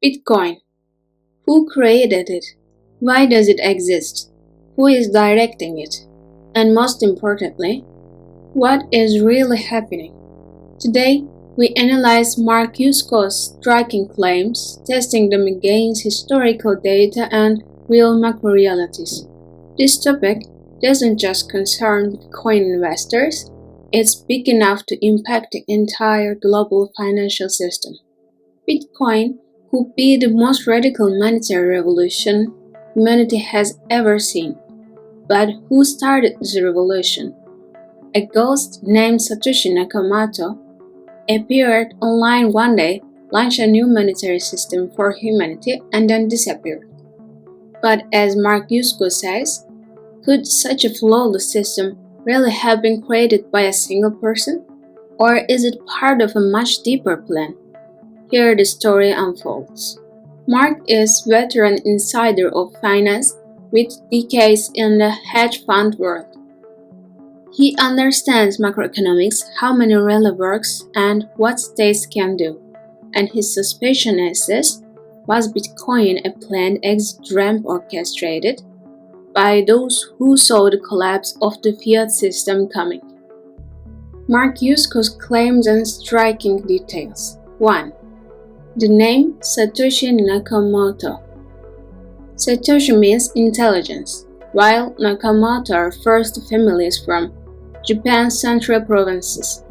Bitcoin. Who created it? Why does it exist? Who is directing it? And most importantly, what is really happening? Today, we analyze Mark Yusko's striking claims, testing them against historical data and real macro realities. This topic doesn't just concern Bitcoin investors, it's big enough to impact the entire global financial system. Bitcoin could be the most radical monetary revolution humanity has ever seen. But who started this revolution? A ghost named Satoshi Nakamoto appeared online one day, launched a new monetary system for humanity, and then disappeared. But as Mark Yusko says, could such a flawless system really have been created by a single person? Or is it part of a much deeper plan? Here the story unfolds. Mark is a veteran insider of finance with decades in the hedge fund world. He understands macroeconomics, how money really works, and what states can do. And his suspicion is this: was Bitcoin a planned exit ramp orchestrated by those who saw the collapse of the fiat system coming? Mark Yusko's claims and striking details. 1. The name Satoshi Nakamoto. Satoshi means intelligence, while Nakamoto refers to families from Japan's central provinces.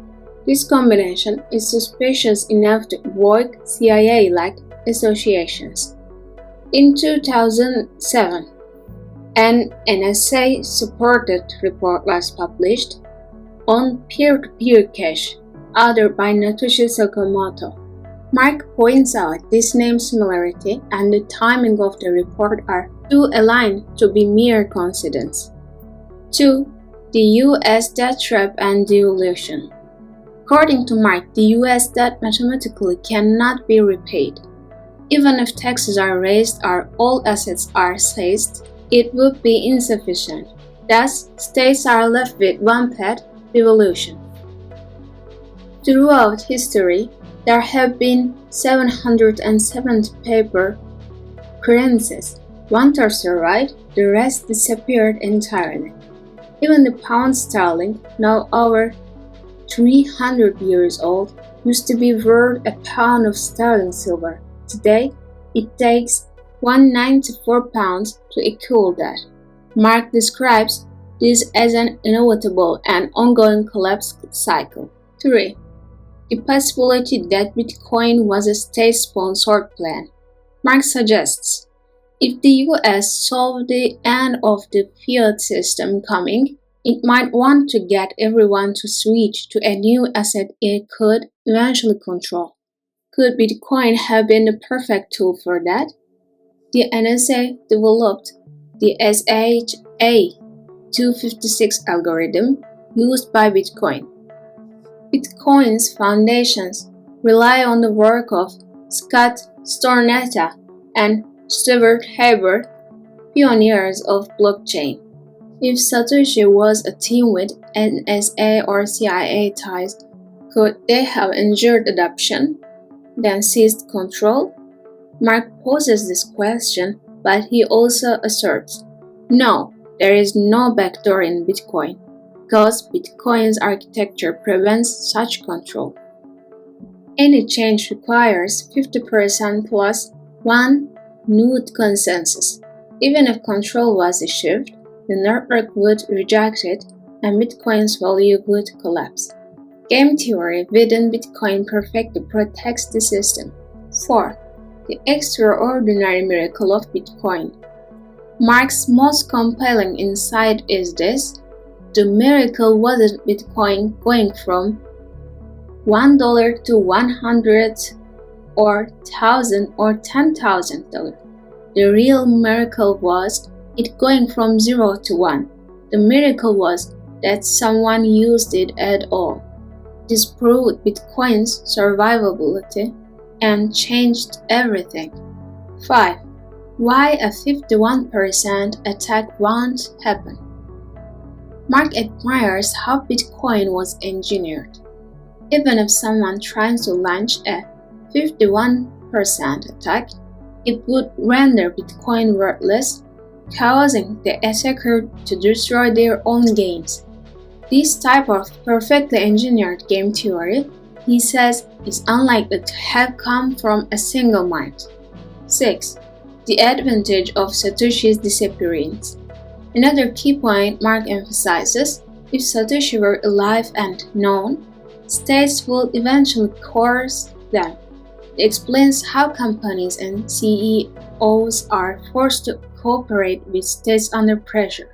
This combination is suspicious enough to evoke CIA-like associations. In 2007, an NSA-supported report was published on peer-to-peer cash, authored by Satoshi Nakamoto. Mark points out this name similarity and the timing of the report are too aligned to be mere coincidence. 2. The US debt trap and devolution. According to Mark, the US debt mathematically cannot be repaid. Even if taxes are raised or all assets are seized, it would be insufficient. Thus, states are left with one path: devolution. Throughout history, there have been 770 paper currencies. One-third survived, the rest disappeared entirely. Even the pound sterling, now over 300 years old, used to be worth a pound of sterling silver. Today, it takes 194 pounds to equal that. Mark describes this as an inevitable and ongoing collapse cycle. 3. The possibility that Bitcoin was a state-sponsored plan. Mark suggests, if the US saw the end of the fiat system coming, it might want to get everyone to switch to a new asset it could eventually control. Could Bitcoin have been the perfect tool for that? The NSA developed the SHA-256 algorithm used by Bitcoin. Bitcoin's foundations rely on the work of Scott Stornetta and Stuart Haber, pioneers of blockchain. If Satoshi was a team with NSA or CIA ties, could they have ensured adoption, then seized control? Mark poses this question, but he also asserts, no, there is no backdoor in Bitcoin, because Bitcoin's architecture prevents such control. Any change requires 50% plus one node consensus. Even if control was achieved, the network would reject it and Bitcoin's value would collapse. Game theory within Bitcoin perfectly protects the system. 4. The extraordinary miracle of Bitcoin. Mark's most compelling insight is this: the miracle wasn't Bitcoin going from $1 to $100 or $1,000 or $10,000. The real miracle was it going from 0 to 1. The miracle was that someone used it at all. This proved Bitcoin's survivability and changed everything. 5. Why a 51% attack won't happen. Mark admires how Bitcoin was engineered. Even if someone tries to launch a 51% attack, It would render Bitcoin worthless, causing the attacker to destroy their own gains. This type of perfectly engineered game theory, he says, is unlikely to have come from a single mind. 6. The advantage of Satoshi's disappearance. Another key point Mark emphasizes: if Satoshi were alive and known, states would eventually coerce them. It explains how companies and CEOs are forced to cooperate with states under pressure.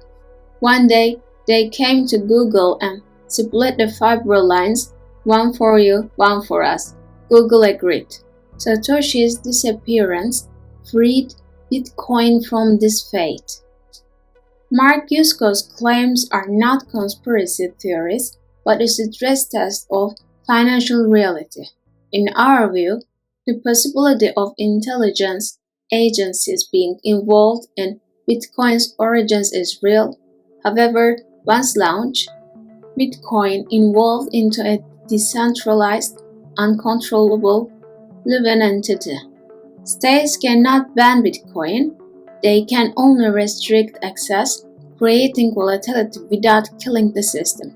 One day, they came to Google and split the 5 world lines, one for you, one for us. Google agreed. Satoshi's disappearance freed Bitcoin from this fate. Mark Yusko's claims are not conspiracy theories, but a stress test of financial reality. In our view, the possibility of intelligence agencies being involved in Bitcoin's origins is real. However, once launched, Bitcoin evolved into a decentralized, uncontrollable, living entity. States cannot ban Bitcoin, they can only restrict access, creating volatility without killing the system.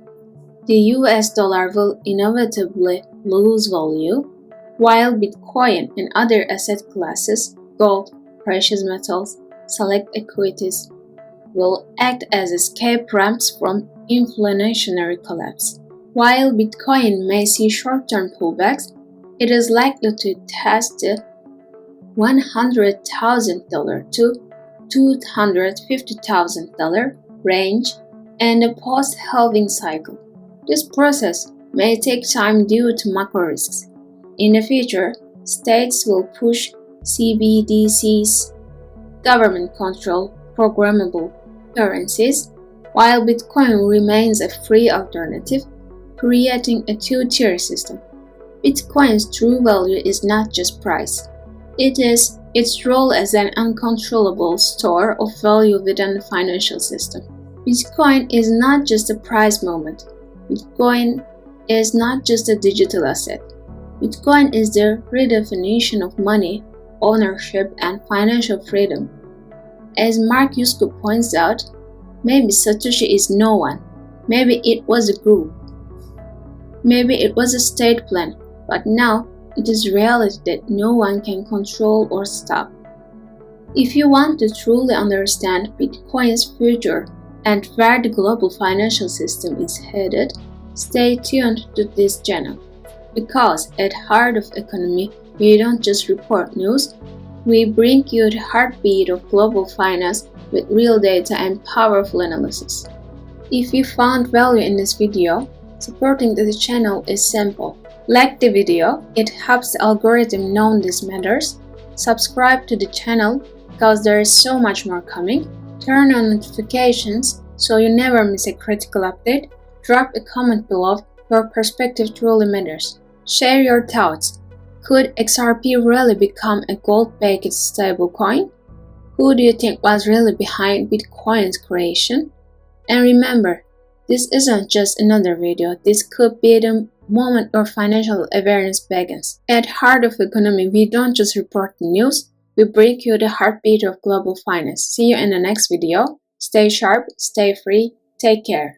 The US dollar will inevitably lose value, while Bitcoin and other asset classes, gold, precious metals, select equities, will act as escape ramps from inflationary collapse. While Bitcoin may see short-term pullbacks, it is likely to test the $100,000 to $250,000 range in the post-halving cycle. This process may take time due to macro risks. In the future, states will push CBDCs, government-controlled programmable currencies, while Bitcoin remains a free alternative, creating a two-tier system. Bitcoin's true value is not just price. It is its role as an uncontrollable store of value within the financial system. Bitcoin is not just a price moment. Bitcoin is not just a digital asset. Bitcoin is the redefinition of money, ownership, and financial freedom. As Mark Yusko points out, maybe Satoshi is no one. Maybe it was a group. Maybe it was a state plan, but now it is reality that no one can control or stop. If you want to truly understand Bitcoin's future and where the global financial system is headed, stay tuned to this channel. Because at Heart of Economy, we don't just report news, we bring you the heartbeat of global finance with real data and powerful analysis. If you found value in this video, supporting the channel is simple. Like the video, it helps the algorithm know this matters. Subscribe to the channel because there is so much more coming. Turn on notifications so you never miss a critical update. Drop a comment below, your perspective truly matters. Share your thoughts. Could XRP really become a gold-backed stablecoin? Who do you think was really behind Bitcoin's creation? And remember, this isn't just another video, this could be the moment your financial awareness begins. At Heart of Economy, we don't just report the news, we bring you the heartbeat of global finance. See you in the next video. Stay sharp, stay free, take care.